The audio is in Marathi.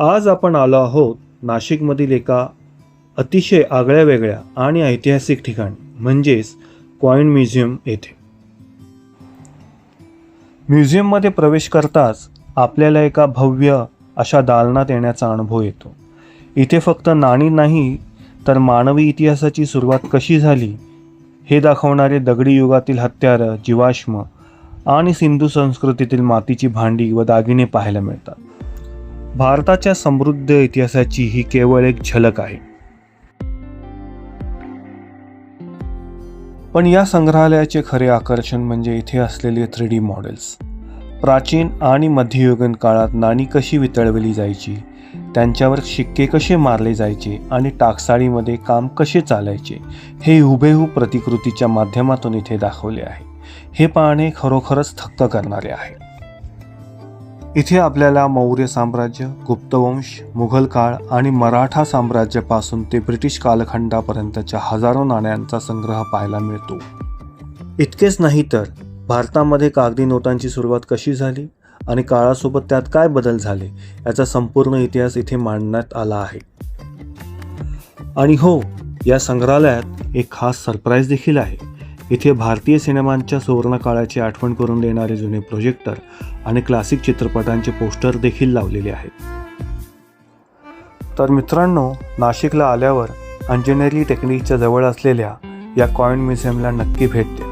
आज आपण आलो आहोत नाशिकमधील एका अतिशय आगळ्यावेगळ्या आणि ऐतिहासिक ठिकाणी म्हणजेच कॉईन म्युझियम येथे. म्युझियममध्ये प्रवेश करताच आपल्याला एका भव्य अशा दालनात येण्याचा अनुभव येतो. इथे फक्त नाणी नाही तर मानवी इतिहासाची सुरुवात कशी झाली हे दाखवणारे दगडी युगातील हत्यारं, जीवाश्म आणि सिंधू संस्कृतीतील मातीची भांडी व दागिने पाहायला मिळतात. भारताच्या समृद्ध इतिहासाची ही केवळ एक झलक आहे. पण या संग्रहालयाचे खरे आकर्षण म्हणजे इथे असलेले 3D मॉडेल्स. प्राचीन आणि मध्ययुगीन काळात नाणी कशी वितळवली जायची, त्यांच्यावर शिक्के कसे मारले जायचे आणि टाकसाळीमध्ये काम कसे चालायचे हे हुबेहूब प्रतिकृतीच्या माध्यमातून इथे दाखवले आहे. हे पाहणे खरोखरच थक्क करणारे आहे. इथे आपल्याला मौर्य साम्राज्य, गुप्तवंश, मुघल काळ आणि मराठा साम्राज्यापासून ते ब्रिटिश कालखंडापर्यंतच्या हजारो नाण्यांचा संग्रह पाहायला मिळतो. इतकेच नाही तर भारतामध्ये कागदी नोटांची सुरुवात कशी झाली आणि काळासोबत त्यात काय बदल झाले याचा संपूर्ण इतिहास इथे मांडण्यात आला आहे. आणि हो, या संग्रहालयात एक खास सरप्राईज देखील आहे. इथे भारतीय सिनेमांच्या सुवर्णकाळाची आठवण करून देणारे जुने प्रोजेक्टर आणि क्लासिक चित्रपटांचे पोस्टर देखील लावलेले आहेत. तर मित्रांनो, नाशिकला आल्यावर अंजनेरी टेकडीच्या जवळ असलेल्या या कॉईन म्युझियमला नक्की भेट द्या.